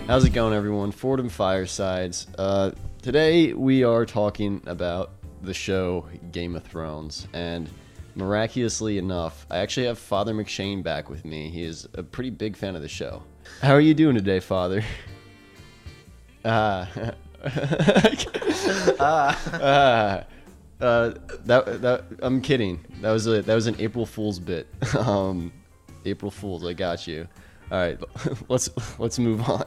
How's it going, everyone? Fordham Firesides. Today we are talking about the show Game of Thrones, and miraculously enough, I actually have Father McShane back with me. He is a pretty big fan of the show. How are you doing today, Father? That I'm kidding. That was an April Fool's bit. April Fools, I got you. All right, let's move on.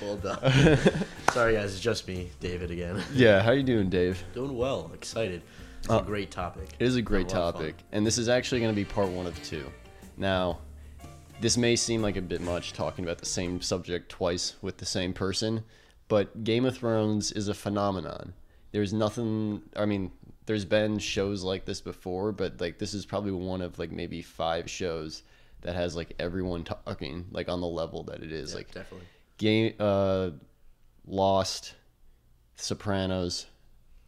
Well done. Sorry, guys, it's just me, David, again. Yeah, how you doing, Dave? Doing well. Excited. It's a great topic. It is a great topic, and this is actually going to be part 1 of 2. Now, this may seem like a bit much talking about the same subject twice with the same person, but Game of Thrones is a phenomenon. There's nothing. I mean, there's been shows like this before, but like this is probably one of like maybe 5 shows that has like everyone talking like on the level that it is. Yeah, like definitely. Lost, Sopranos,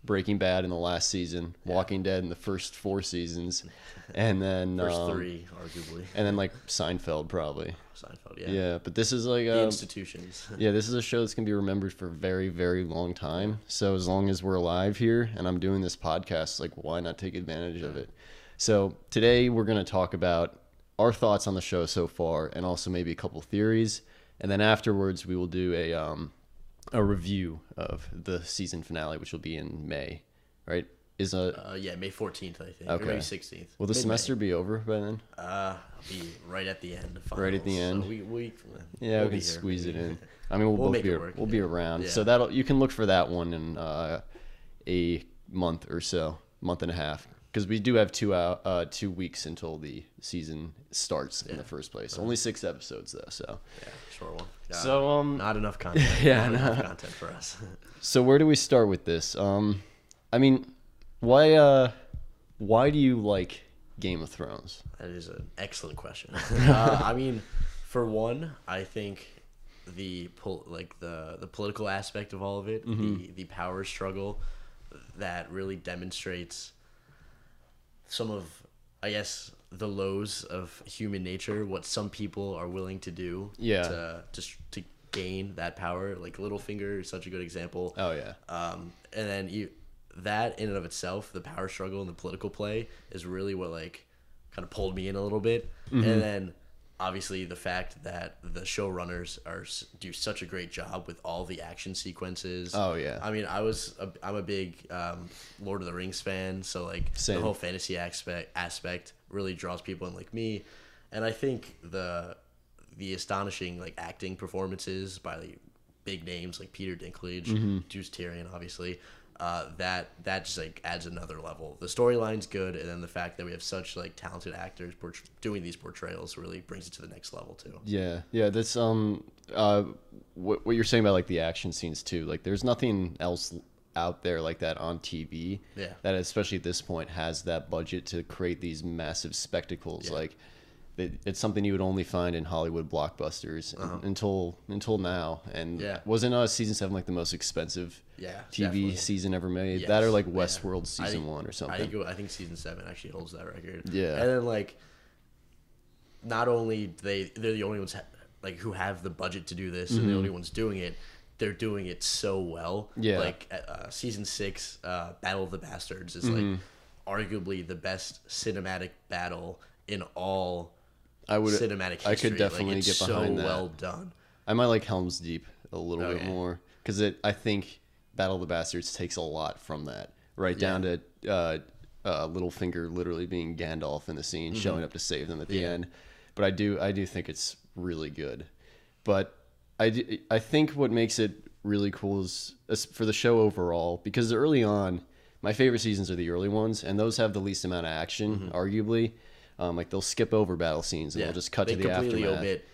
Breaking Bad in the last season, Walking Dead in the first 4 seasons, and then First 3, arguably. and then like Seinfeld probably. Seinfeld, yeah. Yeah, but this is like The institutions. yeah, this is a show that's gonna be remembered for a very, very long time. So as long as we're alive here and I'm doing this podcast, like why not take advantage of it? So today we're gonna talk about our thoughts on the show so far, and also maybe a couple theories, and then afterwards we will do a review of the season finale, which will be in May, right? Yeah, May 14th, I think. Okay. Or maybe 16th. Will the Mid-May. semester be over by then? I'll be right at the end. Finals, Right at the end? So we Yeah, we'll we be can here. squeeze it in. I mean, we'll both make be it work, we'll be yeah. around, Yeah. so you can look for that one in a month or so, month and a half, because we do have 2 weeks until the season starts in the first place. Only 6 episodes though, so Yeah, short one. Yeah, So, not enough content. yeah, not enough no. content for us. so where do we start with this? I mean, why do you like Game of Thrones? That is an excellent question. I mean, for one, I think the political aspect of all of it, the power struggle, that really demonstrates some of, I guess, the lows of human nature, what some people are willing to do to gain that power. Like Littlefinger is such a good example. Oh yeah. And then that in and of itself, the power struggle and the political play is really what like kind of pulled me in a little bit. And then obviously the fact that the showrunners do such a great job with all the action sequences. Oh yeah. I mean, I'm a big Lord of the Rings fan, so like Same. the whole fantasy aspect really draws people in like me. And I think the astonishing like acting performances by like, big names like Peter Dinklage, Juice Tyrion, obviously, that just like adds another level. The storyline's good, and then the fact that we have such like talented actors doing these portrayals really brings it to the next level too. Yeah, that's what you're saying about like the action scenes too. Like, there's nothing else out there like that on TV. Yeah. That especially at this point has that budget to create these massive spectacles. Yeah. Like, it's something you would only find in Hollywood blockbusters until now. And Yeah. wasn't season 7 like the most expensive TV definitely. season ever made? Yes. that or like Yeah. Westworld season 1 or something. I think season 7 actually holds that record. Yeah. And then like, not only they're the only ones like who have the budget to do this, and the only ones doing it. They're doing it so well. Yeah. Like season 6, Battle of the Bastards is like arguably the best cinematic battle in all cinematic history. I could definitely like, it's get behind so that. well done. I might like Helm's Deep a little bit Okay. more, because I think Battle of the Bastards takes a lot from that, right down to Littlefinger literally being Gandalf in the scene, showing up to save them at the end. But I do think it's really good. But I think what makes it really cool is for the show overall, because early on, my favorite seasons are the early ones, and those have the least amount of action, arguably. Like, they'll skip over battle scenes and they'll just cut to the aftermath. They completely omit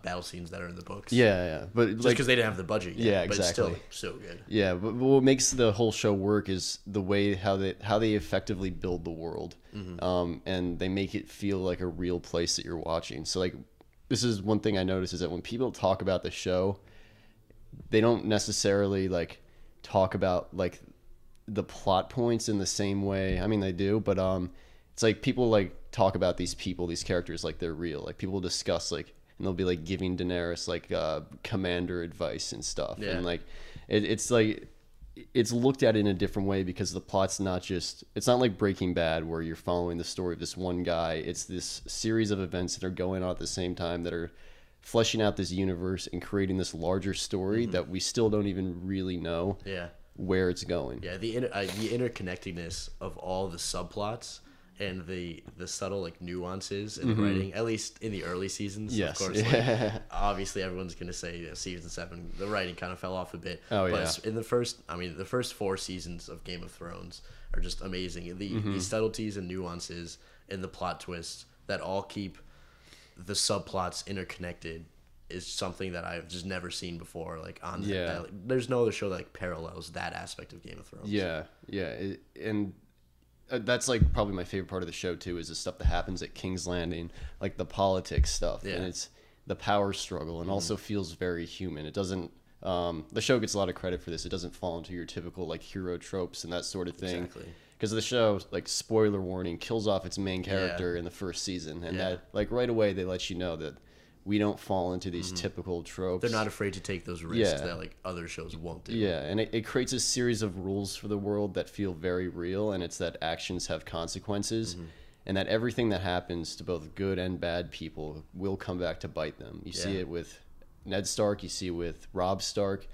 battle scenes that are in the books. Yeah, but Just like, because they didn't have the budget yet. Yeah, But exactly. it's still so good. yeah, but what makes the whole show work is the way how they effectively build the world, and they make it feel like a real place that you're watching. So like, this is one thing I notice is that when people talk about the show, they don't necessarily like talk about like the plot points in the same way. I mean, they do, but it's like people like talk about these characters like they're real. Like, people discuss like and they'll be like giving Daenerys like commander advice and stuff, Yeah. and like it's like it's looked at in a different way because the plot's it's not like Breaking Bad where you're following the story of this one guy. It's this series of events that are going on at the same time that are fleshing out this universe and creating this larger story that we still don't even really know where it's going. Yeah, the interconnectedness of all the subplots and the subtle like nuances in the writing, at least in the early seasons. Yes. Of course, like, obviously everyone's gonna say season 7, the writing kind of fell off a bit. But in the first 4 seasons of Game of Thrones are just amazing. The subtleties and nuances and the plot twists that all keep the subplots interconnected is something that I've just never seen before. Like there's no other show that like parallels that aspect of Game of Thrones. And that's like probably my favorite part of the show too, is the stuff that happens at King's Landing, like the politics stuff, and it's the power struggle, and also feels very human. It doesn't the show gets a lot of credit for this. It doesn't fall into your typical like hero tropes and that sort of thing. Exactly. Because the show, like, spoiler warning, kills off its main character in the first season, and that like right away they let you know that we don't fall into these typical tropes. They're not afraid to take those risks that like other shows won't do. Yeah, and it creates a series of rules for the world that feel very real, and it's that actions have consequences, and that everything that happens to both good and bad people will come back to bite them. You see it with Ned Stark, you see it with Robb Stark,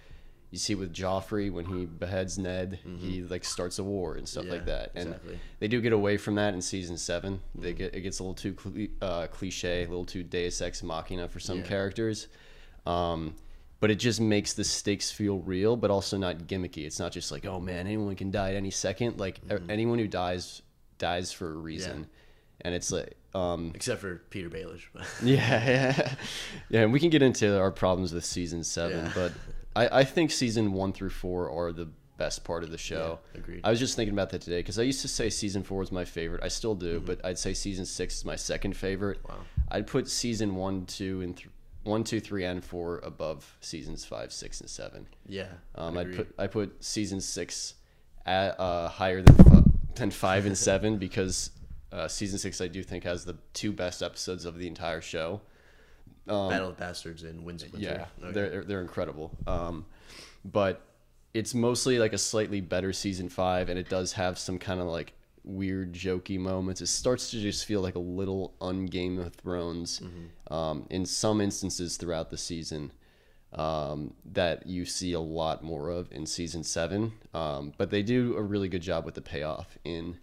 you see it with Joffrey when he beheads Ned, he like starts a war and stuff like that. And they do get away from that in season 7. It gets a little too cliche, a little too Deus Ex Machina for some characters. But it just makes the stakes feel real, but also not gimmicky. It's not just like, oh man, anyone can die at any second. Like anyone who dies for a reason. And it's like except for Peter Baelish. yeah. And we can get into our problems with season 7, but I think season 1 through 4 are the best part of the show. Yeah, agreed. I was just thinking about that today because I used to say season 4 was my favorite. I still do, but I'd say season 6 is my second favorite. Wow. I'd put season 1, 2, 3, and 4 above seasons 5, 6, and 7. Yeah. I put season 6 at higher than 5 and 7 because season 6 I do think has the 2 best episodes of the entire show. Battle of Bastards and Winds of Winter. Yeah, they're incredible. But it's mostly like a slightly better season 5, and it does have some kind of like weird jokey moments. It starts to just feel like a little un-Game of Thrones in some instances throughout the season that you see a lot more of in season 7. But they do a really good job with the payoff in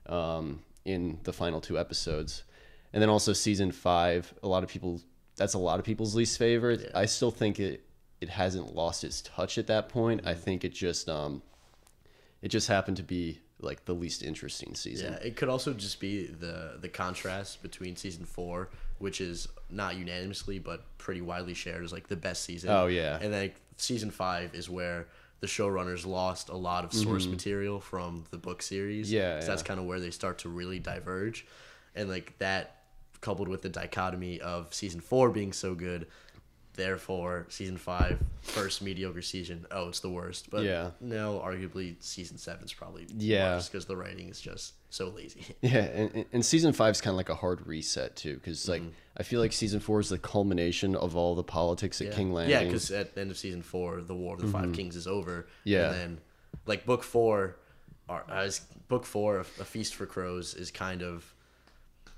the final 2 episodes. And then also season 5, that's a lot of people's least favorite. I still think it hasn't lost its touch at that point. I think it just happened to be like the least interesting season. Yeah, it could also just be the contrast between season 4, which is not unanimously but pretty widely shared as like the best season. Oh yeah. And then season 5 is where the showrunners lost a lot of source material from the book series. Yeah, so that's kind of where they start to really diverge, and like that coupled with the dichotomy of season 4 being so good, therefore season 5 first mediocre season, it's the worst. But no, arguably season 7 is probably worse because the writing is just so lazy. And season 5 is kind of like a hard reset too, because like I feel like season 4 is the culmination of all the politics at King Landing. Yeah, because at the end of season 4 the War of the 5 Kings is over. And then like book 4 A Feast for Crows is kind of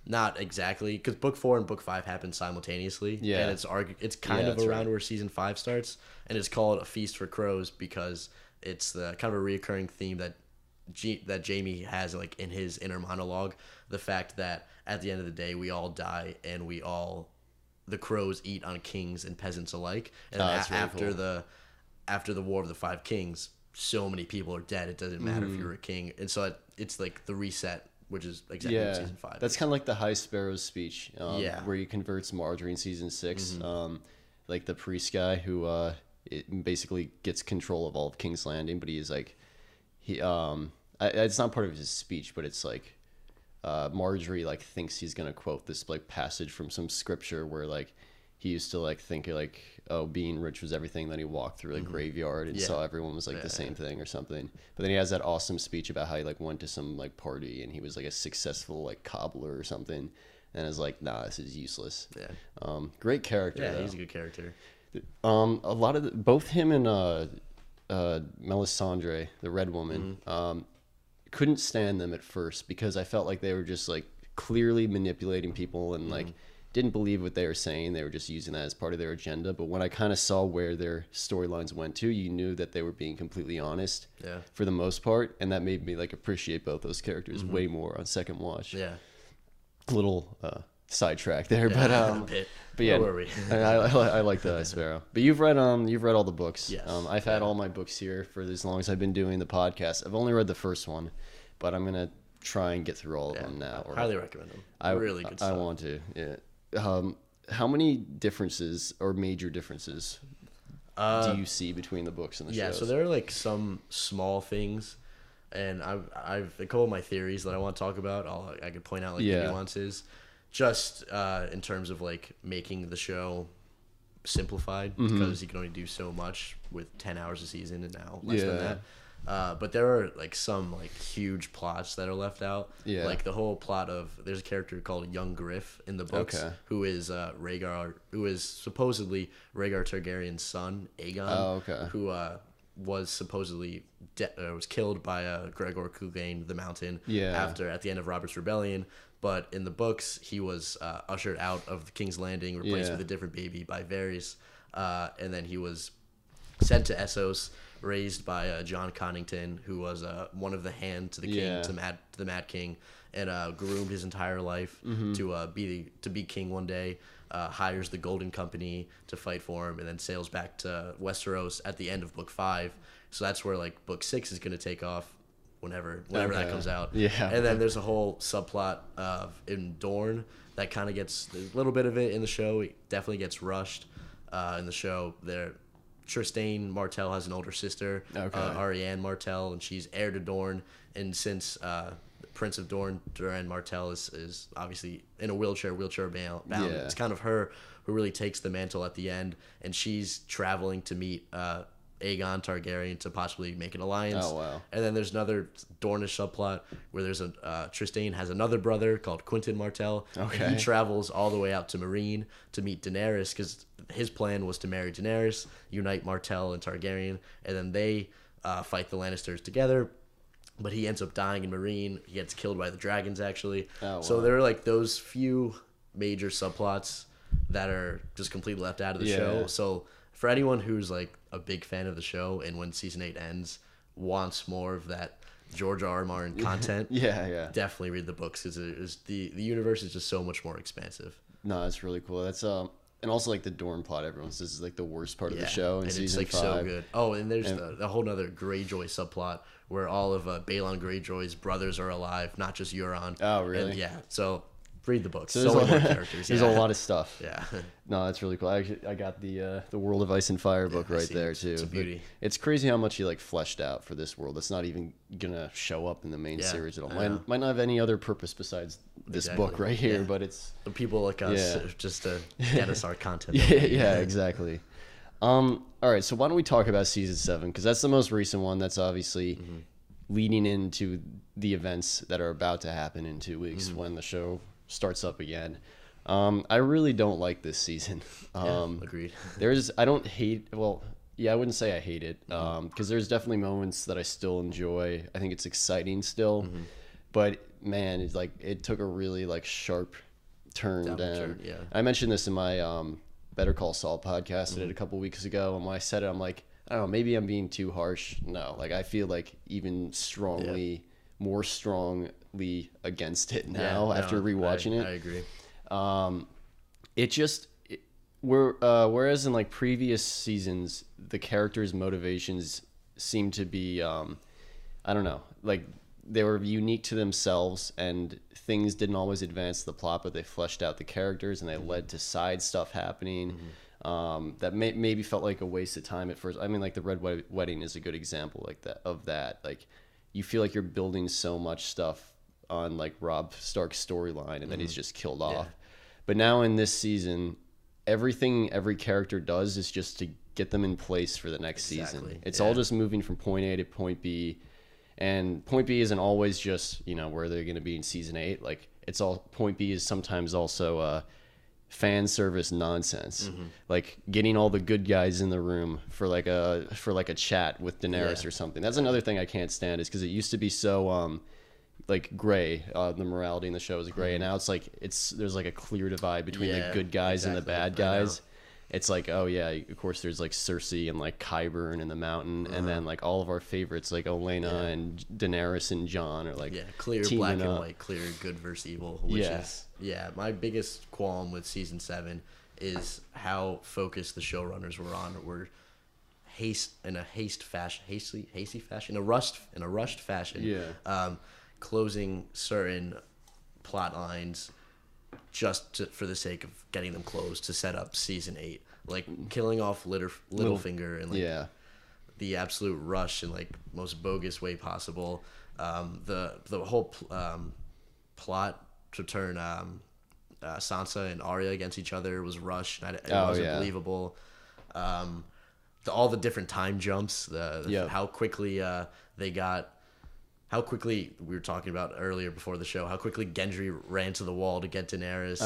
not exactly, because book 4 and book 5 happen simultaneously. And it's kind of around where season 5 starts, and it's called A Feast for Crows because it's the kind of a reoccurring theme that Jaime has like in his inner monologue, the fact that at the end of the day we all die and the crows eat on kings and peasants alike, and after the War of the 5 Kings so many people are dead, it doesn't matter if you're a king. And so it's like the reset, which is exactly what season 5 that's kind of like the High Sparrow's speech, where he converts Marjorie in season 6, like the priest guy who it basically gets control of all of King's Landing, but he's like it's not part of his speech, but it's like Marjorie like thinks he's gonna quote this like passage from some scripture where like he used to like think like, oh, being rich was everything. Then he walked through a graveyard and saw everyone was like the same thing or something. But then he has that awesome speech about how he like went to some like party and he was like a successful like cobbler or something. and is like, nah, this is useless. Yeah. Great character. Yeah, though. he's a good character. A lot of both him and Melisandre, the Red Woman, couldn't stand them at first because I felt like they were just like clearly manipulating people and like didn't believe what they were saying. They were just using that as part of their agenda. But when I kind of saw where their storylines went to, you knew that they were being completely honest for the most part, and that made me like appreciate both those characters way more on second watch. Yeah. Little sidetrack there, a but bit. but yeah, Where were we? I like the Sparrow. But you've read all the books. Yes. I've had all my books here for as long as I've been doing the podcast. I've only read the first one, but I'm gonna try and get through all of them now. Highly recommend them. Really good stuff. I want to. Yeah. How many differences or major differences do you see between the books and the shows? Yeah, so there are like some small things, and I've a couple of my theories that I want to talk about. I could point out like the nuances, just in terms of like making the show simplified because you can only do so much with 10 hours a season and now less than that. But there are like some like huge plots that are left out. Yeah. Like the whole plot of there's a character called Young Griff in the books who is Rhaegar, who is supposedly Rhaegar Targaryen's son, Aegon. Who was supposedly was killed by Gregor Clegane the Mountain. At the end of Robert's Rebellion. But in the books, he was ushered out of the King's Landing, replaced with a different baby by Varys, and then he was sent to Essos, raised by John Connington, who was one of the hand to the king, to the Mad King, and groomed his entire life to be king one day. Hires the Golden Company to fight for him, and then sails back to Westeros at the end of Book 5. So that's where like Book 6 is going to take off, whenever that comes out. And then there's a whole subplot in Dorne that kind of gets a little bit of it in the show. It definitely gets rushed in the show. Trystane Martell has an older sister, Arianne Martell, and she's heir to Dorne. And since the Prince of Dorne, Doran Martell, is obviously in a wheelchair bound, it's kind of her who really takes the mantle at the end, and she's traveling to meet Aegon Targaryen to possibly make an alliance. Oh, wow. And then there's another Dornish subplot where there's Trystane has another brother called Quentyn Martell. Okay. And he travels all the way out to Meereen to meet Daenerys because his plan was to marry Daenerys, unite Martell and Targaryen, and then they fight the Lannisters together. But he ends up dying in Meereen. He gets killed by the dragons, actually. Oh, wow. So there are like those few major subplots that are just completely left out of the show. So for anyone who's like a big fan of the show and when season 8 ends wants more of that George R. R. Martin content, definitely read the books because the universe is just so much more expansive. No, that's really cool. That's and also like the Dorne plot, everyone says is like the worst part of the show in season 5. It's like so good. Oh, and there's the whole other Greyjoy subplot where all of Balon Greyjoy's brothers are alive, not just Euron. Oh, really? And so read the books. So many more characters. There's a lot of stuff. Yeah. No, that's really cool. I got the World of Ice and Fire book right there too. It's a beauty. But it's crazy how much he like fleshed out for this world. It's not even gonna show up in the main series at all. Might not have any other purpose besides this book right here, but it's the people like us just to get us our content. Exactly. All right, so why don't we talk about season 7 because that's the most recent one. That's obviously leading into the events that are about to happen in 2 weeks when the show starts up again. I really don't like this season. Agreed. I don't hate. Well, I wouldn't say I hate it because there's definitely moments that I still enjoy. I think it's exciting still, but man, it's like it took a really like sharp turn down. I mentioned this in my Better Call Saul podcast I did a couple weeks ago, and when I said it, I'm like, I don't know, maybe I'm being too harsh. No, like I feel like even more strongly against it now after rewatching it. I agree. Whereas in like previous seasons, the characters' motivations seem to be, I don't know, like they were unique to themselves and things didn't always advance the plot, but they fleshed out the characters and they led to side stuff happening. That maybe felt like a waste of time at first. I mean, like the Red Wedding is a good example of that. Like you feel like you're building so much stuff on like Robb Stark's storyline and then he's just killed off. But now in this season, everything every character does is just to get them in place for the next season. It's all just moving from point A to point B. And point B isn't always just, where they're going to be in season 8. Like, it's all, point B is sometimes also fan service nonsense. Like getting all the good guys in the room for like a chat with Daenerys or something. That's another thing I can't stand, is because it used to be so like gray. The morality in the show is gray, and now it's like there's like a clear divide between the good guys and the bad guys. It's like, oh yeah, of course there's like Cersei and like Qyburn in the mountain, and then like all of our favorites like Olenna and Daenerys and Jon are like clear black and white, clear good versus evil. Which is my biggest qualm with season 7 is how focused the showrunners were on. Were in a rushed fashion. Closing certain plot lines just for the sake of getting them closed to set up season 8, like killing off Littlefinger and like the absolute rush and like most bogus way possible. The whole plot to turn Sansa and Arya against each other was rushed. It wasn't believable. All the different time jumps, how quickly how quickly, we were talking about earlier before the show, how quickly Gendry ran to the wall to get Daenerys.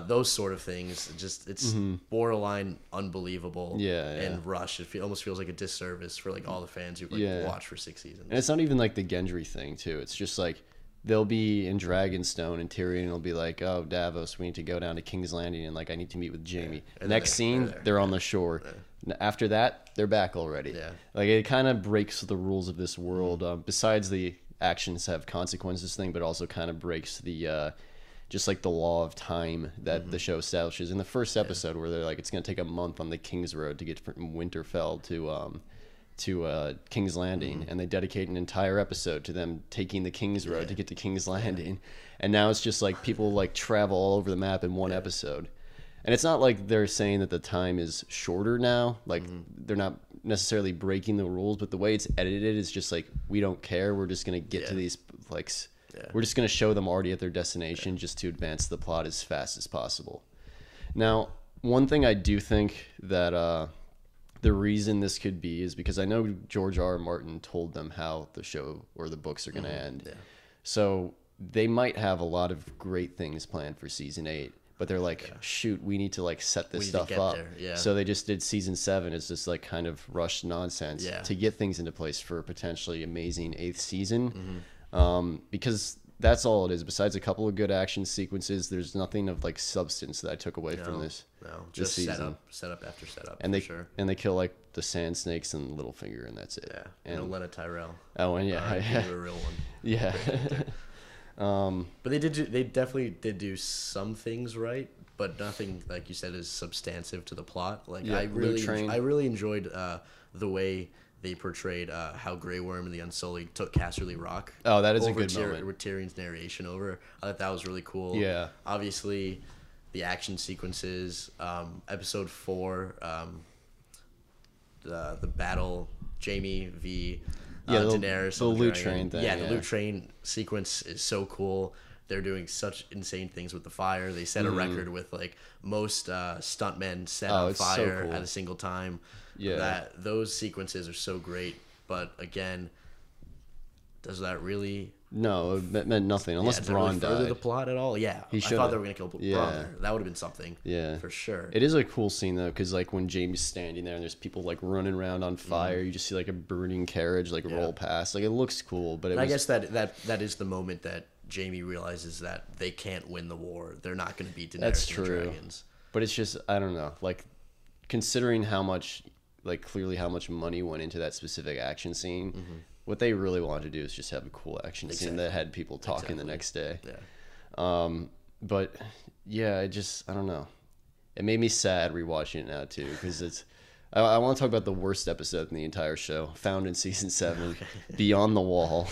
Those sort of things, it's borderline unbelievable and rushed. It almost feels like a disservice for like all the fans who've watched for 6 seasons. And it's not even like the Gendry thing too. It's just like they'll be in Dragonstone and Tyrion will be like, oh, Davos, we need to go down to King's Landing and like I need to meet with Jaime. Next scene, they're on the shore. After that, they're back already. Like it kind of breaks the rules of this world. Besides the actions have consequences thing, but also kind of breaks the just like the law of time that the show establishes. In the first episode, where they're like, it's going to take a month on the King's Road to get from Winterfell to King's Landing, and they dedicate an entire episode to them taking the King's Road to get to King's Landing. And now it's just like people like travel all over the map in one episode. And it's not like they're saying that the time is shorter now. Like they're not necessarily breaking the rules, but the way it's edited is just like, we don't care. We're just going to get to these, like, we're just going to show them already at their destination just to advance the plot as fast as possible. Now, one thing I do think that the reason this could be is because I know George R. R. Martin told them how the show or the books are going to end. So they might have a lot of great things planned for season 8. But they're like, shoot, we need to like set this stuff up. So they just did season 7 as just like kind of rushed nonsense to get things into place for a potentially amazing 8th season. Because that's all it is. Besides a couple of good action sequences, there's nothing of like substance that I took away from this. Just set up after setup. And they kill like the Sand Snakes and Littlefinger, and that's it. And Olenna Tyrell. Oh, and a real one. But they definitely did do some things right, but nothing, like you said, is substantive to the plot. Like I really enjoyed the way they portrayed how Grey Worm and the Unsullied took Casterly Rock. Oh, that is a good moment with Tyrion's narration over. I thought that was really cool. Obviously, the action sequences. Episode 4, the battle, Jaime v. Daenerys, the loot train thing. The loot train sequence is so cool. They're doing such insane things with the fire. They set a record with like most stuntmen set on fire at a single time. Those sequences are so great. But again, does that really? No, it meant nothing unless Bronn died. Further the plot at all? I thought they were gonna kill Bronn there. That would have been something. For sure. It is a cool scene though, because like when Jaime's standing there and there's people like running around on fire, you just see like a burning carriage like roll past. Like it looks cool, but I guess that is the moment that Jaime realizes that they can't win the war. They're not going to beat Daenerys and the dragons. But it's just, I don't know, like considering how much, like clearly how much money went into that specific action scene. What they really wanted to do is just have a cool action scene that had people talking the next day. But yeah, I don't know. It made me sad rewatching it now too, because I want to talk about the worst episode in the entire show, found in season 7, Beyond the Wall.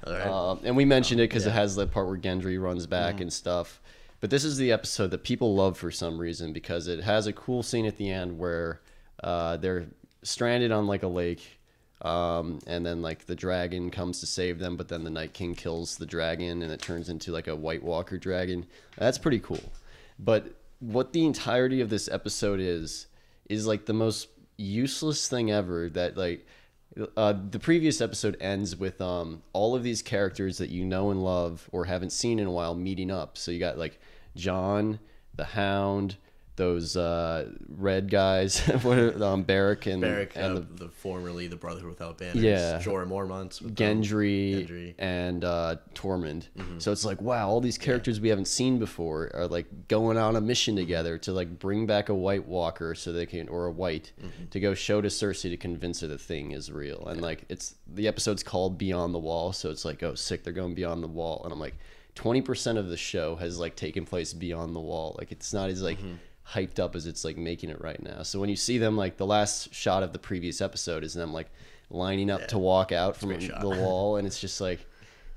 And we mentioned it because it has the part where Gendry runs back and stuff. But this is the episode that people love for some reason, because it has a cool scene at the end where they're stranded on like a lake. And then like the dragon comes to save them, but then the Night King kills the dragon and it turns into like a White Walker dragon. That's pretty cool. But what the entirety of this episode is like the most useless thing ever, that like The previous episode ends with all of these characters that you know and love or haven't seen in a while meeting up. So you got like John, the Hound, those red guys, Barrack and the formerly the Brotherhood Without Banners, Yeah. Jorah Mormont, Gendry, and Tormund. So it's like, wow, all these characters we haven't seen before are like going on a mission together to like bring back a White Walker so they can, or a White, to go show to Cersei to convince her the thing is real. And like the episode's called Beyond the Wall, so it's like, oh sick, they're going beyond the wall. And I'm like, 20% of the show has like taken place beyond the wall. Like it's not as like hyped up as it's like making it right now. So when you see them, like the last shot of the previous episode is them like lining up to walk out from the wall, and it's just like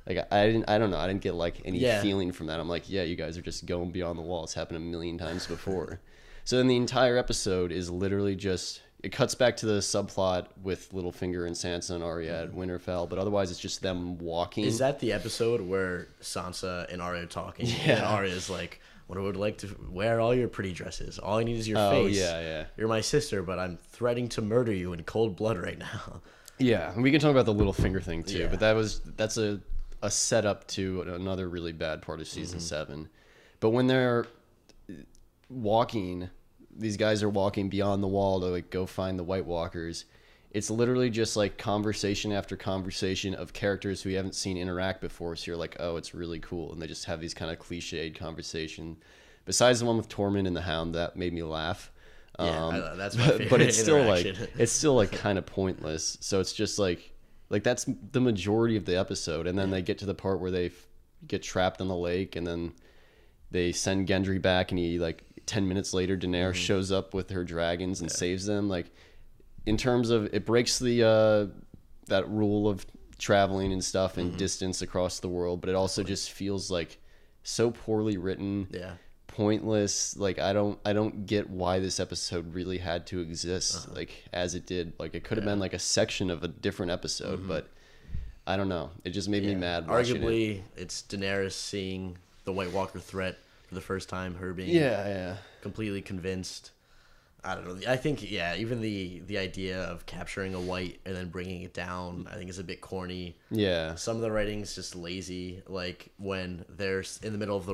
I don't know, I didn't get like any feeling from that. I'm like, yeah, you guys are just going beyond the wall. It's happened a million times before. So then the entire episode is literally just, it cuts back to the subplot with Littlefinger and Sansa and Arya at Winterfell, but otherwise it's just them walking. Is that the episode where Sansa and Arya are talking? Yeah. And Arya's like, "What I would like to wear all your pretty dresses. All I need is your face. Yeah. You're my sister, but I'm threatening to murder you in cold blood right now." Yeah, and we can talk about the Littlefinger thing too, but that's a setup to another really bad part of season 7. But when they're walking, these guys are walking beyond the wall to like go find the White Walkers. It's literally just like conversation after conversation of characters who we haven't seen interact before. So you're like, oh, it's really cool. And they just have these kind of cliched conversation. Besides the one with Tormund and the Hound, that made me laugh. That's my favorite. But it's still like kind of pointless. So it's just like that's the majority of the episode. And then they get to the part where they get trapped in the lake, and then they send Gendry back, and he like 10 minutes later, Daenerys shows up with her dragons and saves them. Like, in terms of, it breaks the that rule of traveling and stuff and distance across the world, but it also just feels like so poorly written, pointless. Like I don't get why this episode really had to exist like as it did. Like it could have been like a section of a different episode, but I don't know. It just made me mad. Arguably, it's Daenerys seeing the White Walker threat for the first time, her being completely convinced. I don't know. I think, even the idea of capturing a white and then bringing it down, I think is a bit corny. Yeah. Some of the writing's just lazy. Like when they're in the middle of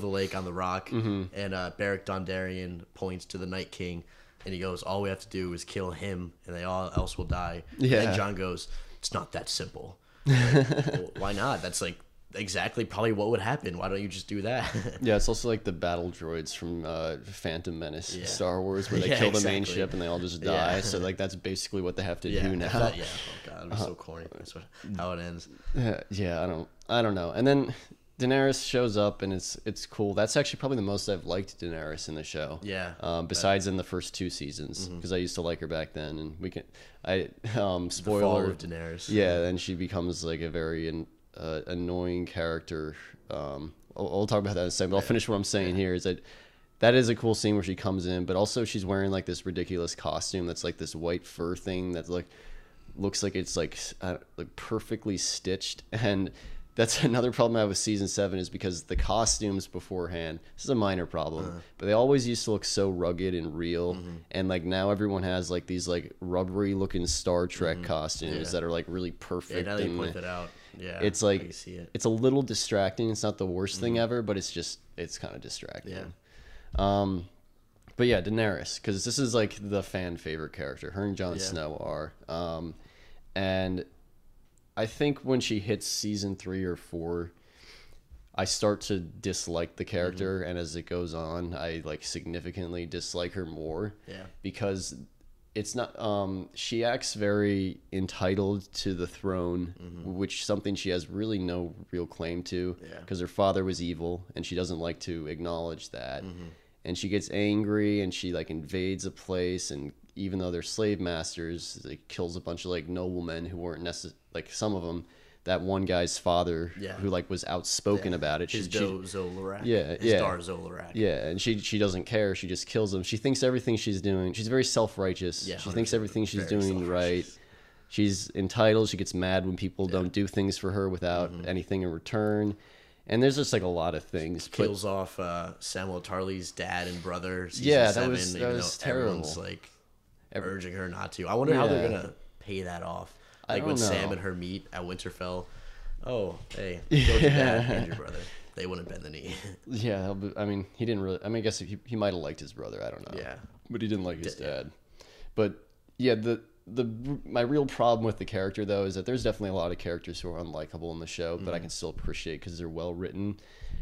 the lake on the rock, and Beric Dondarrion points to the Night King, and he goes, "All we have to do is kill him, and they all else will die." Yeah. And then Jon goes, "It's not that simple." Like, well, why not? That's like exactly probably what would happen. Why don't you just do that? Yeah, it's also like the battle droids from Phantom Menace, Star Wars, where they kill the main ship and they all just die. So like that's basically what they have to do now. Oh god, it was so corny. That's how it ends. I don't know. And then Daenerys shows up, and it's cool. That's actually probably the most I've liked Daenerys in the show. Yeah. Besides in the first 2 seasons, because I used to like her back then, and spoiler, the fall of Daenerys. Yeah, then she becomes like a very annoying character. I'll talk about that in a second, but I'll finish what I'm saying here. Is that is a cool scene where she comes in, but also she's wearing like this ridiculous costume that's like this white fur thing that's like looks like it's like perfectly stitched. And that's another problem I have with season 7, is because the costumes beforehand, this is a minor problem, but they always used to look so rugged and real. And like now everyone has like these like rubbery looking Star Trek costumes that are like really perfect. Yeah, now that you point that out. Yeah, it's like it's a little distracting. It's not the worst thing ever, but it's kind of distracting. Yeah. But yeah, Daenerys, because this is like the fan favorite character. Her and Jon Snow are. And I think when she hits season 3 or 4, I start to dislike the character, and as it goes on, I like significantly dislike her more. Yeah. Because it's not she acts very entitled to the throne, which something she has really no real claim to, because her father was evil and she doesn't like to acknowledge that. And she gets angry and she like invades a place, and even though they're slave masters, like kills a bunch of like noblemen who weren't like some of them. That one guy's father, who like was outspoken about it. His Zolarak. Dar Zolarak. Yeah, and she doesn't care. She just kills him. She thinks everything she's doing. She's very self-righteous. Yeah, she thinks everything she's doing right. She's entitled. She gets mad when people don't do things for her without anything in return. And there's just like a lot of things. Kills off Samuel Tarly's dad and brother. That was terrible. Everyone's like urging her not to. I wonder how they're gonna pay that off. Like don't when know. Sam and her meet at Winterfell. Oh, hey, go to dad and your brother. They wouldn't bend the knee. Yeah, I mean, he didn't really. I mean, I guess he might have liked his brother. I don't know. Yeah, but he didn't like his dad. But yeah, my real problem with the character though is that there's definitely a lot of characters who are unlikable in the show, but I can still appreciate because they're well written.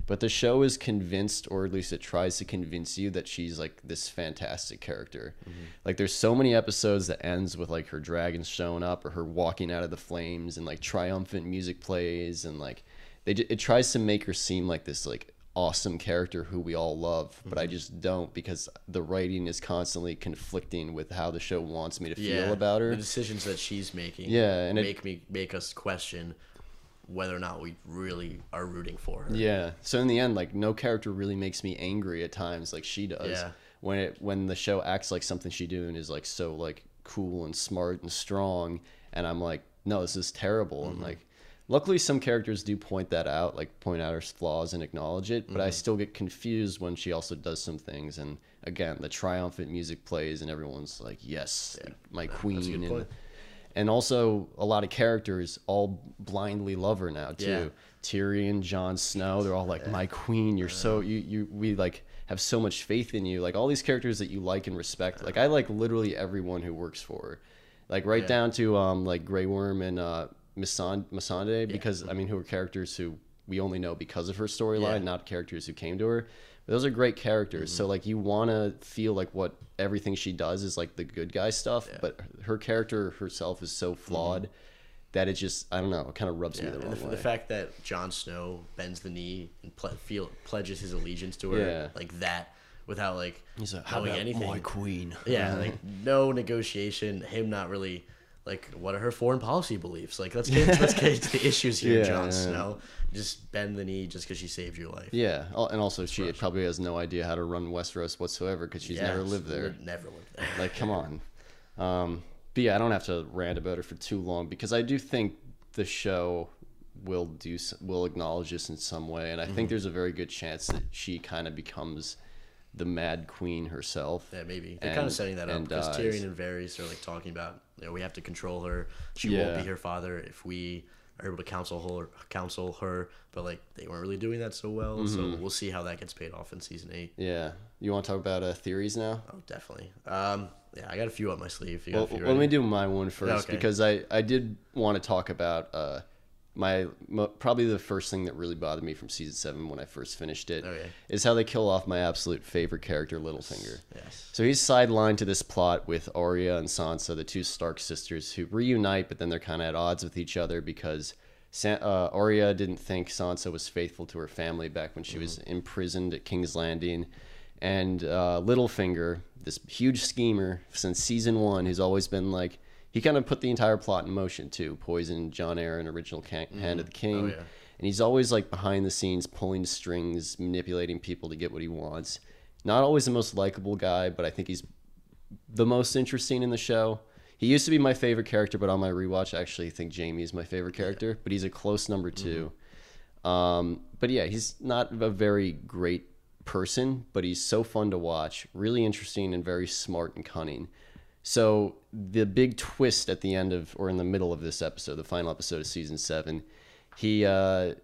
But the show is convinced, or at least it tries to convince you, that she's like this fantastic character. Like there's so many episodes that ends with like her dragons showing up or her walking out of the flames and like triumphant music plays, and like it tries to make her seem like this like awesome character who we all love, but I just don't, because the writing is constantly conflicting with how the show wants me to feel about her. The decisions that she's making and make us question whether or not we really are rooting for her. Yeah. So in the end, like no character really makes me angry at times like she does. Yeah. When the show acts like something she's doing is like so like cool and smart and strong, and I'm like, no, this is terrible. And like luckily some characters do point that out, like point out her flaws and acknowledge it, but I still get confused when she also does some things, and again the triumphant music plays and everyone's like, yes, my queen. That's a good point. And also a lot of characters all blindly love her now too. Yeah. Tyrion, Jon Snow, they're all like, my queen, you're so we like have so much faith in you. Like all these characters that you like and respect. Like I like literally everyone who works for her. Like right down to like Grey Worm and Missandei, because I mean who are characters who we only know because of her storyline, not characters who came to her. But those are great characters. So like you want to feel like what everything she does is like the good guy stuff, but her character herself is so flawed that it just, I don't know, it kind of rubs me the wrong way. The fact that Jon Snow bends the knee and pledges his allegiance to her like that without like He's like, knowing how about anything. my queen? Yeah, like no negotiation, him not really like what are her foreign policy beliefs? Like let's get to the issues here, Jon Snow. Just bend the knee just because she saved your life. Yeah, and also she probably has no idea how to run Westeros whatsoever because she's never lived there. Never lived there. Like, come on. But yeah, I don't have to rant about her for too long because I do think the show will acknowledge this in some way, and I think there's a very good chance that she kind of becomes the Mad Queen herself. Yeah, maybe they're kind of setting that up because Tyrion and Varys are like talking about, you know, we have to control her. She won't be her father if we are able to counsel her, but like they weren't really doing that so well. So we'll see how that gets paid off in season 8. Yeah, you want to talk about theories now? Oh, definitely. Yeah, I got a few up my sleeve. Well, let me do my one first because I did want to talk about probably the first thing that really bothered me from season 7 when I first finished it is how they kill off my absolute favorite character, Littlefinger. Yes. So he's sidelined to this plot with Arya and Sansa, the two Stark sisters, who reunite, but then they're kind of at odds with each other because Arya didn't think Sansa was faithful to her family back when she was imprisoned at King's Landing. And Littlefinger, this huge schemer since season 1, who's always been like, he kind of put the entire plot in motion too, poisoned Jon Arryn, original Hand of the King. And he's always like behind the scenes, pulling strings, manipulating people to get what he wants. Not always the most likable guy, but I think he's the most interesting in the show. He used to be my favorite character, but on my rewatch, I actually think Jaime is my favorite character, but he's a close number 2. But yeah, he's not a very great person, but he's so fun to watch, really interesting and very smart and cunning. So the big twist at the end of, or in the middle of this episode, the final episode of season 7, Sansa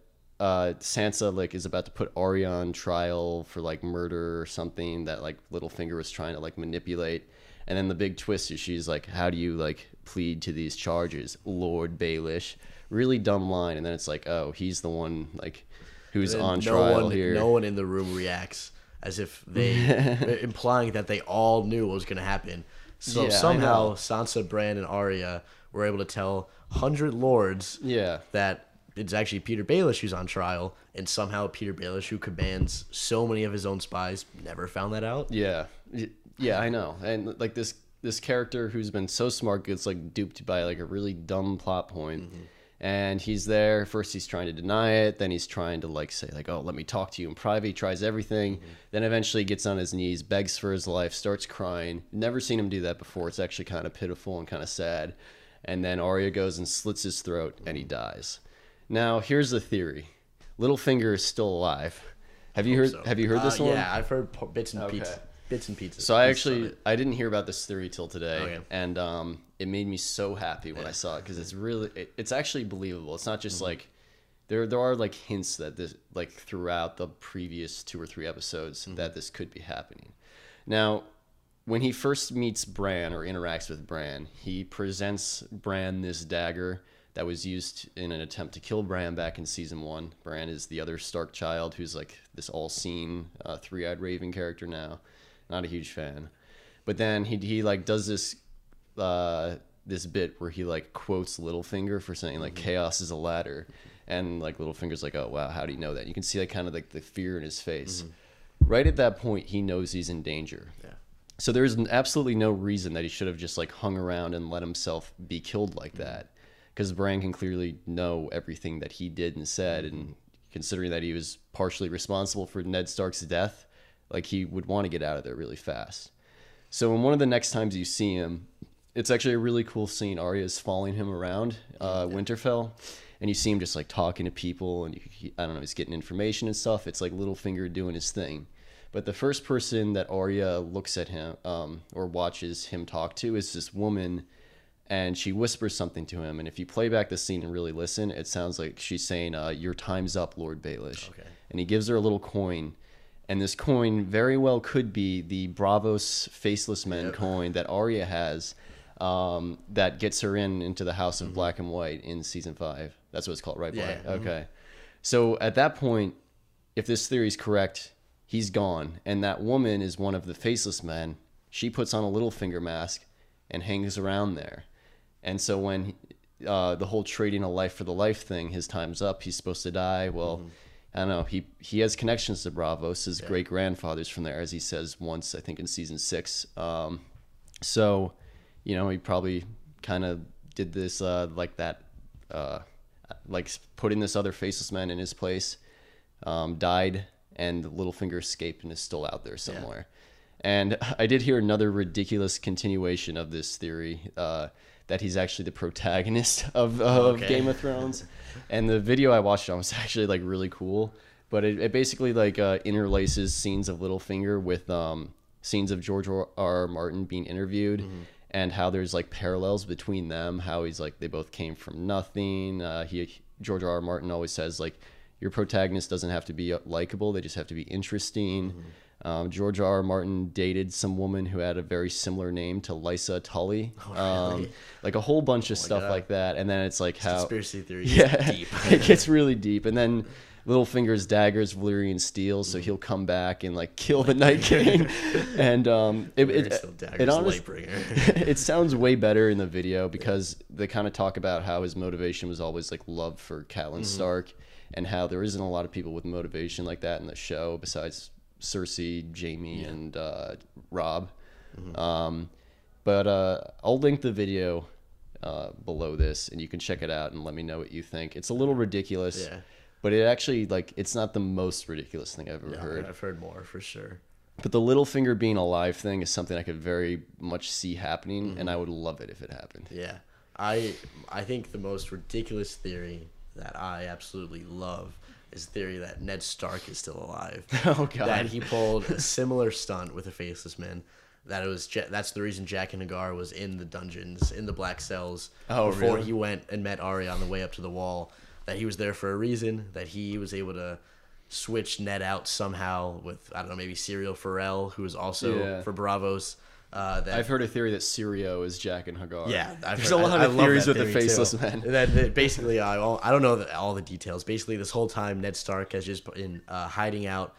like is about to put Arya on trial for like murder or something that like Littlefinger was trying to like manipulate. And then the big twist is she's like, how do you like plead to these charges, Lord Baelish? Really dumb line. And then it's like, oh, he's the one like who's on trial here. No one in the room reacts as if they implying that they all knew what was going to happen. So somehow Sansa, Bran, and Arya were able to tell 100 lords that it's actually Peter Baelish who's on trial, and somehow Peter Baelish, who commands so many of his own spies, never found that out. Yeah, I know. And like this character who's been so smart gets like duped by like a really dumb plot point. And he's there. First, he's trying to deny it. Then he's trying to like say like, "Oh, let me talk to you in private." He tries everything. Then eventually gets on his knees, begs for his life, starts crying. Never seen him do that before. It's actually kind of pitiful and kind of sad. And then Arya goes and slits his throat, and he dies. Now, here's the theory: Littlefinger is still alive. Have you heard? So. Have you heard this one? Yeah, I've heard bits and pieces. bits and pieces. So I didn't hear about this theory till today, Okay. and it made me so happy when I saw it because it's actually believable. It's not just like there are like hints that this like throughout the previous 2 or 3 episodes that this could be happening. Now, when he first meets Bran or interacts with Bran, he presents Bran this dagger that was used in an attempt to kill Bran back in season 1. Bran is the other Stark child who's like this all-seeing, three-eyed raven character now. Not a huge fan. But then he like does this this bit where he like quotes Littlefinger for saying like chaos is a ladder, and like Littlefinger's like, oh wow, how do you know that? You can see like kind of like the fear in his face. Right at that point, he knows he's in danger. Yeah. So there's absolutely no reason that he should have just like hung around and let himself be killed like that. Because Bran can clearly know everything that he did and said, and considering that he was partially responsible for Ned Stark's death, like he would want to get out of there really fast. So in one of the next times you see him, it's actually a really cool scene. Arya's following him around Winterfell, and you see him just like talking to people, and I don't know, he's getting information and stuff. It's like Littlefinger doing his thing. But the first person that Arya looks at him or watches him talk to is this woman, and she whispers something to him. And if you play back the scene and really listen, it sounds like she's saying, your time's up, Lord Baelish. Okay. And he gives her a little coin. And this coin very well could be the Braavos Faceless Men coin that Arya has that gets her into the House of Black and White in season 5. That's what it's called, right? Yeah. Okay. So at that point, if this theory is correct, he's gone. And that woman is one of the Faceless Men. She puts on a Littlefinger mask and hangs around there. And so when the whole trading a life for the life thing, his time's up, he's supposed to die. Well, I don't know. He has connections to Braavos. His great-grandfather's from there, as he says once, I think, in season 6. So, you know, he probably kind of did this like that, like putting this other Faceless Man in his place, died, and Littlefinger escaped and is still out there somewhere. Yeah. And I did hear another ridiculous continuation of this theory, that he's actually the protagonist of Game of Thrones. And the video I watched on was actually like really cool, but it basically like interlaces scenes of Littlefinger with scenes of George R. Martin being interviewed, and how there's like parallels between them, how he's like they both came from nothing. George R. Martin always says like your protagonist doesn't have to be likable, they just have to be interesting. George R. Martin dated some woman who had a very similar name to Lysa Tully. Really? Like a whole bunch of stuff like that. And then it's like how conspiracy theory is deep. It gets really deep. And then Littlefinger's dagger is Valyrian steel, so he'll come back and like kill the Night King. And it honestly, it sounds way better in the video because they kind of talk about how his motivation was always like love for Catelyn Stark, and how there isn't a lot of people with motivation like that in the show besides Cersei, Jaime, and Rob. But I'll link the video below this, and you can check it out and let me know what you think. It's a little ridiculous, but it actually like it's not the most ridiculous thing I've ever heard. I've heard more for sure. But the Littlefinger being alive thing is something I could very much see happening, and I would love it if it happened. Yeah, I think the most ridiculous theory that I absolutely love is the theory that Ned Stark is still alive. Oh God! That he pulled a similar stunt with the Faceless Men. That's the reason Jack and Hagar was in the dungeons, in the black cells, before he went and met Arya on the way up to the wall. That he was there for a reason. That he was able to switch Ned out somehow with, I don't know, maybe Syrio Forel, who was also for Braavos. I've heard a theory that Syrio is Jack and Hagar. Yeah, there's a lot of theories with the Faceless Men. That basically, I don't know all the details. Basically, this whole time, Ned Stark has just been hiding out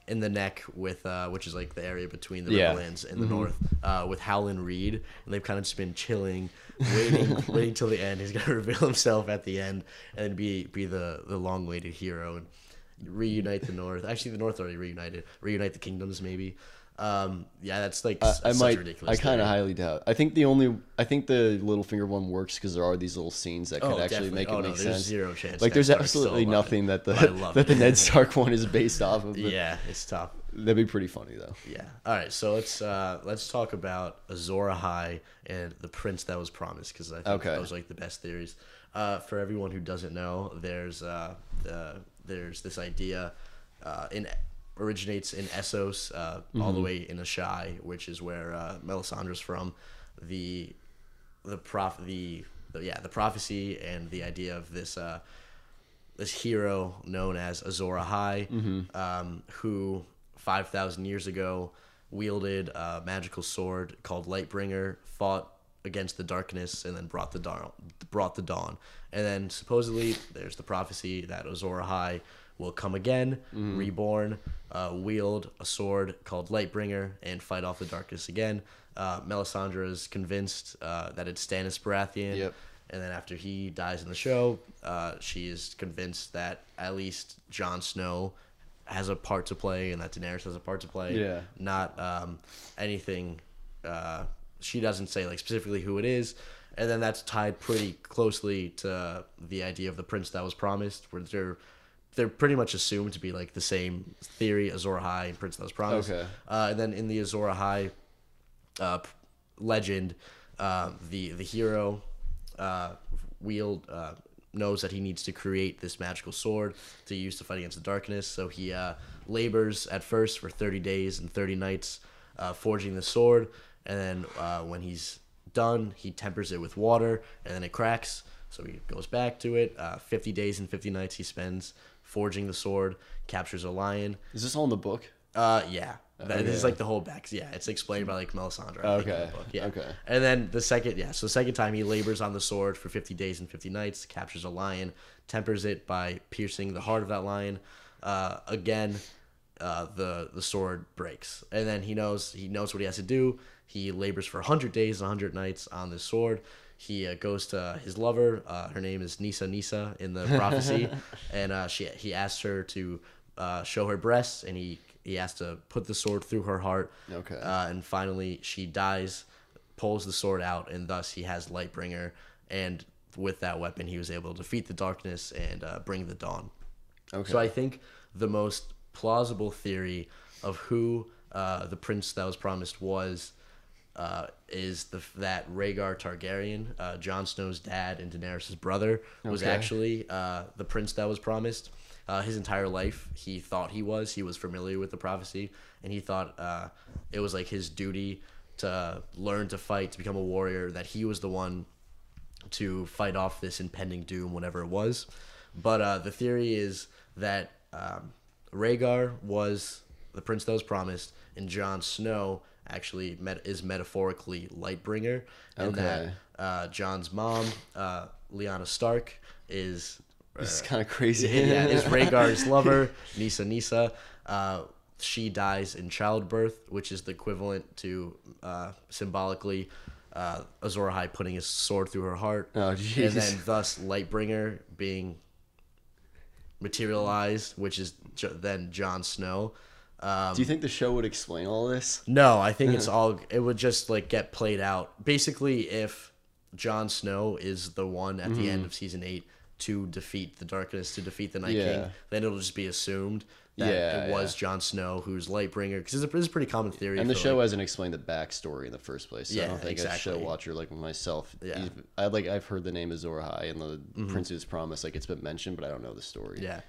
in the neck with, which is like the area between the Riverlands and the north, with Howland Reed, and they've kind of just been chilling, waiting till the end. He's gonna reveal himself at the end and be the long-awaited hero and reunite the North. Actually, the North already reunited. Reunite the kingdoms, maybe. That's like such ridiculous. I kind of highly doubt. I think the Littlefinger one works because there are these little scenes that could actually make it make sense. Zero chance. Like there's absolutely nothing that the Ned Stark one is based off of. Yeah, it's tough. That'd be pretty funny though. Yeah. All right, so let's talk about Azor Ahai and the prince that was promised, because I think those are like the best theories. For everyone who doesn't know, there's this idea originates in Essos, all the way in Ashai, which is where Melisandre's from. The prophecy and the idea of this this hero known as Azor Ahai, who 5,000 years ago wielded a magical sword called Lightbringer, fought against the darkness, and then brought the dawn. And then supposedly there's the prophecy that Azor Ahai will come again, reborn, wield a sword called Lightbringer, and fight off the darkness again. Melisandre is convinced that it's Stannis Baratheon. Yep. And then after he dies in the show, she is convinced that at least Jon Snow has a part to play and that Daenerys has a part to play. Yeah. Not anything. She doesn't say like specifically who it is. And then that's tied pretty closely to the idea of the prince that was promised, where they're pretty much assumed to be like the same theory, Azor Ahai and prince that was promised. Okay. And then in the Azor Ahai legend, the hero knows that he needs to create this magical sword to use to fight against the darkness. So he labors at first for 30 days and 30 nights forging the sword. And then when he's done, he tempers it with water, and then it cracks. So he goes back to it. 50 days and 50 nights he spends forging the sword, captures a lion. Is this all in the book? Yeah. This is like the whole back. Yeah, it's explained by like Melisandre. I think, in the book. Yeah. Okay. And then the second time he labors on the sword for 50 days and 50 nights, captures a lion, tempers it by piercing the heart of that lion. Again, the sword breaks, and then he knows what he has to do. He labors for 100 days and 100 nights on this sword. He goes to his lover. Her name is Nisa in the prophecy, and he asks her to show her breasts, and he has to put the sword through her heart. Okay. And finally, she dies, pulls the sword out, and thus he has Lightbringer. And with that weapon, he was able to defeat the darkness and bring the dawn. Okay. So I think the most plausible theory of who the prince that was promised was is that Rhaegar Targaryen, Jon Snow's dad and Daenerys' brother, was actually the prince that was promised. His entire life, he thought he was familiar with the prophecy, and he thought it was like his duty to learn to fight, to become a warrior, that he was the one to fight off this impending doom, whatever it was. But the theory is that Rhaegar was the prince that was promised, and Jon Snow actually is metaphorically Lightbringer, and that Jon's mom, Lyanna Stark, is... This is kind of crazy. Is Rhaegar's lover, Nisa. She dies in childbirth, which is the equivalent to symbolically Azor Ahai putting his sword through her heart. Oh, jeez. And then thus Lightbringer being materialized, which is then Jon Snow. Do you think the show would explain all this? No, I think it would just like get played out. Basically, if Jon Snow is the one at the end of season 8 to defeat the darkness, to defeat the Night King, then it'll just be assumed that it was Jon Snow who's Lightbringer, because it's a pretty common theory. And the show hasn't explained the backstory in the first place, so I don't think exactly. a show watcher like myself, I've heard the name Azor Ahai and the Prince Who's Promised, like it's been mentioned, but I don't know the story. Yeah.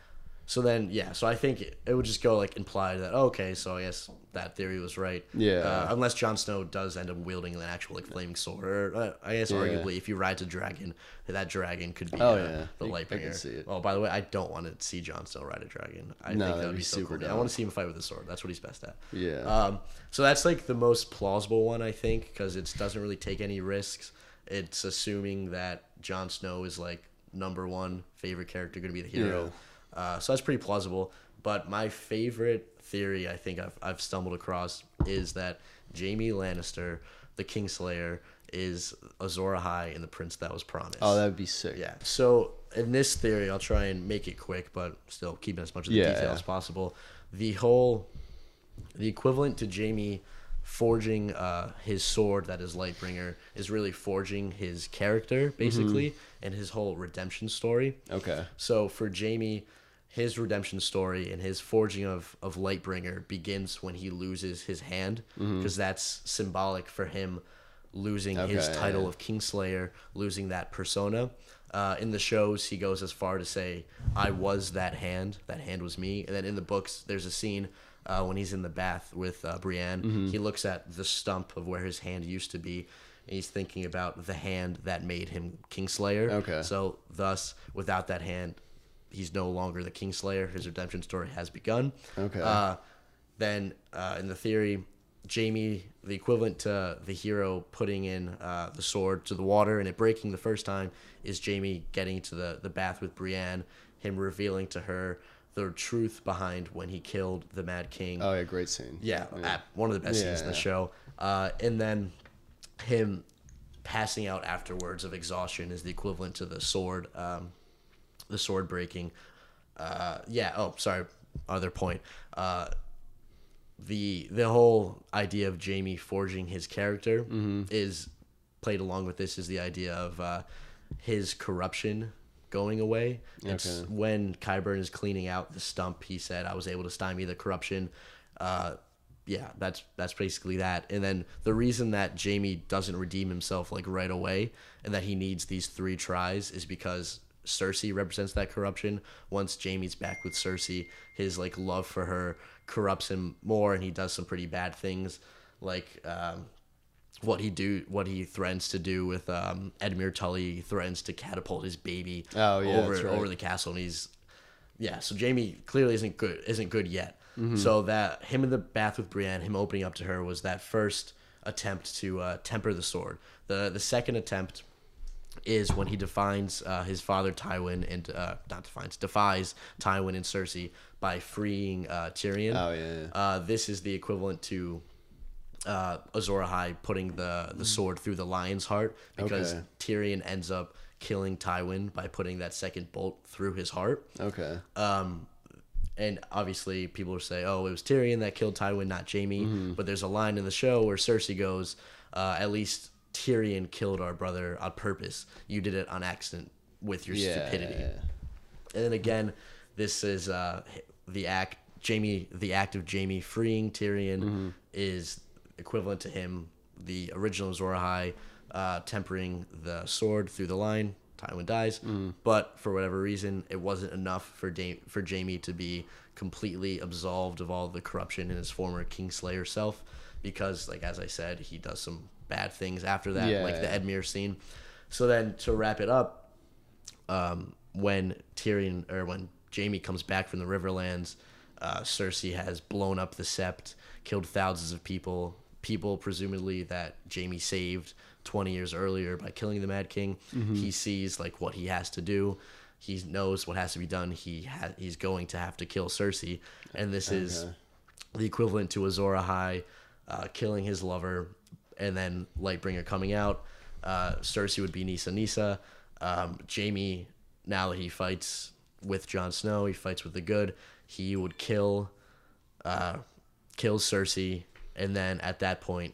So then, so I think it would just go like imply that, okay, so I guess that theory was right. Yeah. Unless Jon Snow does end up wielding an actual like flaming sword, or I guess arguably if you ride a dragon, that dragon could be the Lightbringer. I can see it. Oh, by the way, I don't want to see Jon Snow ride a dragon. I think that would be so cool. I want to see him fight with a sword. That's what he's best at. Yeah. So that's like the most plausible one, I think, because it doesn't really take any risks. It's assuming that Jon Snow is like number one favorite character, going to be the hero. Yeah. So that's pretty plausible. But my favorite theory I think I've stumbled across is that Jaime Lannister, the Kingslayer, is Azor Ahai and the prince that was promised. Oh, that would be sick. Yeah. So in this theory, I'll try and make it quick, but still keeping as much of the detail as possible. The equivalent to Jaime forging his sword that is Lightbringer is really forging his character, basically, and his whole redemption story. Okay. So for Jaime, his redemption story and his forging of Lightbringer begins when he loses his hand, because that's symbolic for him losing his title of Kingslayer, losing that persona. In the shows, he goes as far to say, I was that hand was me. And then in the books, there's a scene when he's in the bath with Brienne. He looks at the stump of where his hand used to be, and he's thinking about the hand that made him Kingslayer. Okay. So thus, without that hand, he's no longer the Kingslayer. His redemption story has begun. Okay. Then, in the theory, Jaime, the equivalent to the hero putting in the sword to the water and it breaking the first time, is Jaime getting to the bath with Brienne, him revealing to her the truth behind when he killed the Mad King. Oh, yeah, great scene. Yeah, one of the best scenes in the show. And then him passing out afterwards of exhaustion is the equivalent to the sword breaking. Other point. The whole idea of Jaime forging his character is played along with this is the idea of his corruption going away. It's when Qyburn is cleaning out the stump, he said, I was able to stymie the corruption. That's basically that. And then the reason that Jaime doesn't redeem himself like right away and that he needs these 3 tries is because Cersei represents that corruption. Once Jaime's back with Cersei, his like love for her corrupts him more, and he does some pretty bad things, like what he threatens to do with Edmure Tully. He threatens to catapult his baby over the castle, and so Jaime clearly isn't good yet. So that him in the bath with Brienne, him opening up to her, was that first attempt to temper the sword. The second attempt is when he defies his father Tywin and defies Tywin and Cersei by freeing Tyrion. Oh yeah. This is the equivalent to Azor Ahai putting the sword through the lion's heart, because Tyrion ends up killing Tywin by putting that second bolt through his heart. Okay. And obviously people will say, oh, it was Tyrion that killed Tywin, not Jaime. But there's a line in the show where Cersei goes, at least Tyrion killed our brother on purpose. You did it on accident with your stupidity. Yeah. And then again, this is the act of Jaime freeing Tyrion is equivalent to him, the original Azor Ahai, tempering the sword through the line. Tywin dies, but for whatever reason, it wasn't enough for Jaime to be completely absolved of all the corruption in his former Kingslayer self, because, like as I said, he does some bad things after that, the Edmure scene. So then, to wrap it up, when Jaime comes back from the Riverlands, Cersei has blown up the Sept, killed thousands of people presumably that Jaime saved 20 years earlier by killing the Mad King. He sees like what he has to do. He knows what has to be done. He's going to have to kill Cersei, and this is the equivalent to Azor Ahai killing his lover, and then Lightbringer coming out. Cersei would be Nissa. Jaime, now that he fights with Jon Snow, he fights with the good. He would kill Cersei, and then at that point,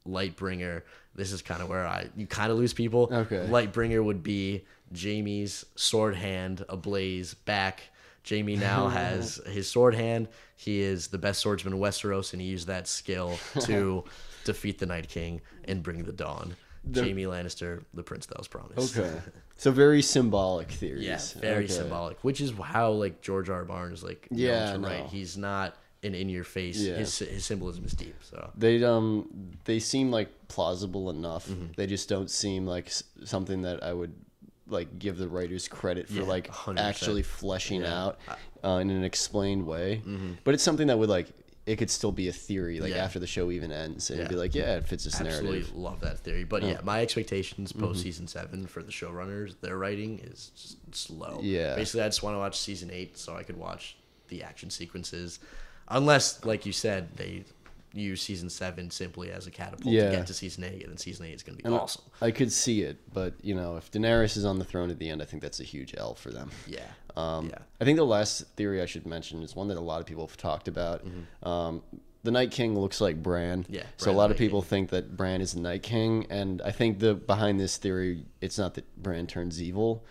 Lightbringer. This is kind of where you kind of lose people. Okay. Lightbringer would be Jaime's sword hand ablaze back. Jaime now has his sword hand. He is the best swordsman in Westeros, and he used that skill to defeat the Night King and bring the dawn. Jaime Lannister, the prince that was promised. Okay. So very symbolic theories. Yeah, very symbolic, which is how like George R. R. Martin is like. Right. He's not an in-your-face. Yeah. His symbolism is deep. So they seem like plausible enough. They just don't seem like something that I would like give the writers credit for 100%. Actually fleshing out in an explained way. But it's something that would like it could still be a theory after the show even ends, and it'd be like, it fits this narrative. Absolutely love that theory. But my expectations post season 7 for the showrunners, their writing is just slow. Yeah. Basically, I just want to watch season 8 so I could watch the action sequences, unless, like you said, they use season 7 simply as a catapult to get to season 8, and then season 8 is going to be awesome. I could see it, but if Daenerys is on the throne at the end, I think that's a huge L for them. I think the last theory I should mention is one that a lot of people have talked about. The Night King looks like Bran. So a lot of people think that Bran is the Night King, and I think behind this theory, it's not that Bran turns evil,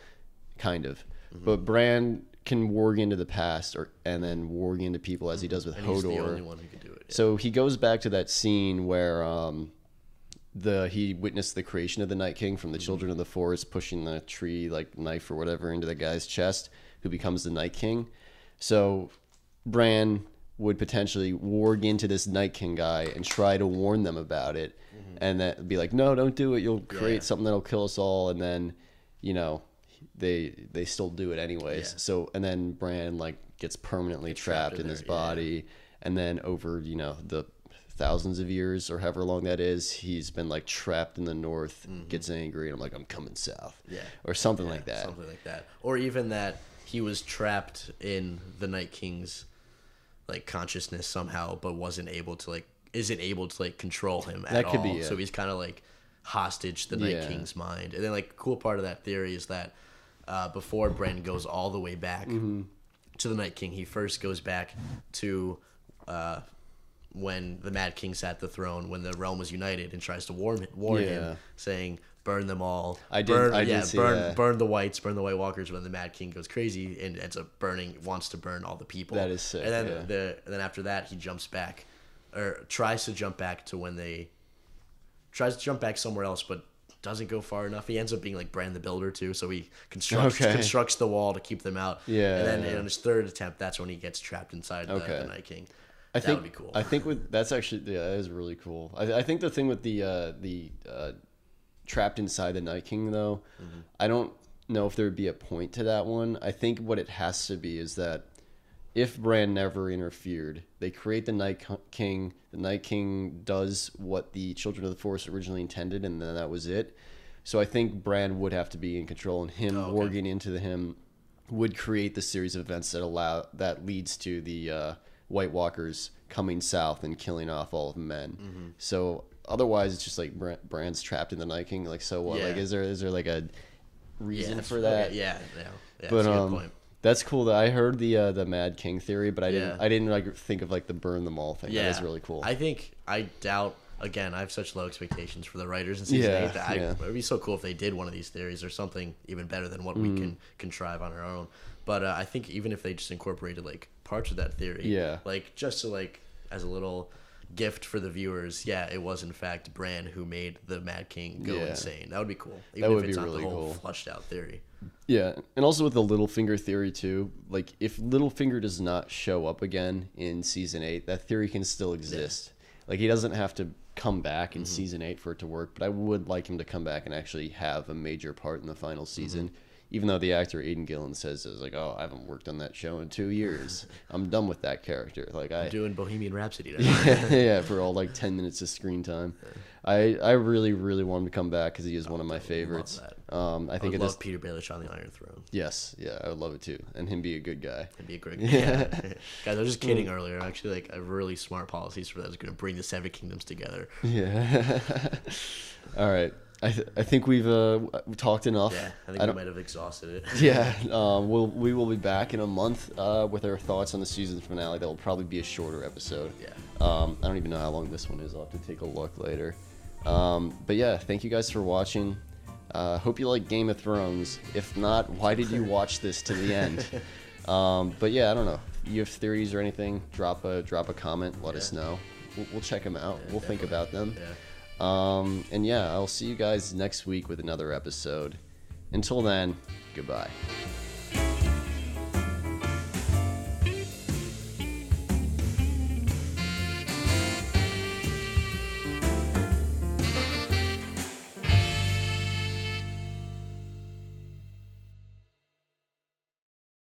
kind of, but Bran can warg into the past and then warg into people as he does with Hodor. He's the only one who can do it. So he goes back to that scene where he witnessed the creation of the Night King from the Children of the Forest, pushing the tree like knife or whatever into the guy's chest, who becomes the Night King. So Bran would potentially warg into this Night King guy and try to warn them about it, and that be like, no, don't do it. You'll create something that'll kill us all, and then, you know, they still do it anyways. Yeah. So and then Bran like gets permanently trapped in his body, and then over, you know, the thousands of years or however long that is, he's been like trapped in the north, gets angry, and I'm like, I'm coming south, or something like that. Something like that, or even that he was trapped in the Night King's like consciousness somehow, but isn't able to like control him at all. That could be it. So he's kind of like hostage to the Night King's mind. And then like cool part of that theory is that before Bran goes all the way back to the Night King, he first goes back to when the Mad King sat the throne, when the realm was united, and tries to warn him, saying, burn them all. Burn the whites, burn the White Walkers. When the Mad King goes crazy and ends up wants to burn all the people. That is sick. And then then after that, he jumps back, or tries to jump back somewhere else, but doesn't go far enough. He ends up being like Bran the Builder too, so he constructs the wall to keep them out. Yeah. And then in his third attempt, that's when he gets trapped inside the Night King. That would be cool. I think that's actually that is really cool. I think the thing with the trapped inside the Night King though, I don't know if there would be a point to that one. I think what it has to be is that if Bran never interfered, they create the Night King. The Night King does what the Children of the Forest originally intended, and then that was it. So I think Bran would have to be in control, and him warging into him would create the series of events that leads to the White Walkers coming south and killing off all of the men. So otherwise, it's just like Bran's trapped in the Night King. Like, so what? Like, is there like a reason for that? Yeah, but that's a good point. That's cool. That I heard the Mad King theory, but I didn't like think of like the burn them all thing. That is really cool. I doubt. Again, I have such low expectations for the writers in season 8 that it would be so cool if they did one of these theories or something even better than what we can contrive on our own. But I think even if they just incorporated like parts of that theory, like just to like as a little gift for the viewers, it was in fact Bran who made the Mad King go insane. That would be cool. Even if it's not the whole flushed out theory. Yeah, and also with the Littlefinger theory too. Like, if Littlefinger does not show up again in season 8, that theory can still exist. Like, he doesn't have to come back in season 8 for it to work, but I would like him to come back and actually have a major part in the final season. Even though the actor Aidan Gillen says is like, oh, I haven't worked on that show in 2 years. I'm done with that character. Like, I'm doing Bohemian Rhapsody now. For all like 10 minutes of screen time. I really, really want him to come back because he is one of my favorites. I think I would love Peter Baelish on the Iron Throne. Yes, I would love it too, and him be a good guy. He'd be a great guy. Guys, I was just kidding earlier. Actually, like a really smart policies for that is going to bring the 7 kingdoms together. Yeah. All right. I think we've talked enough. Yeah, I think we might have exhausted it. We will be back in a month with our thoughts on the season finale. That will probably be a shorter episode. Yeah. I don't even know how long this one is. I'll have to take a look later. But yeah, thank you guys for watching. Hope you like Game of Thrones. If not, why did you watch this to the end? But yeah, I don't know. You have theories or anything? Drop a comment. Let us know. We'll check them out. We'll think about them. Yeah. And I'll see you guys next week with another episode. Until then, goodbye.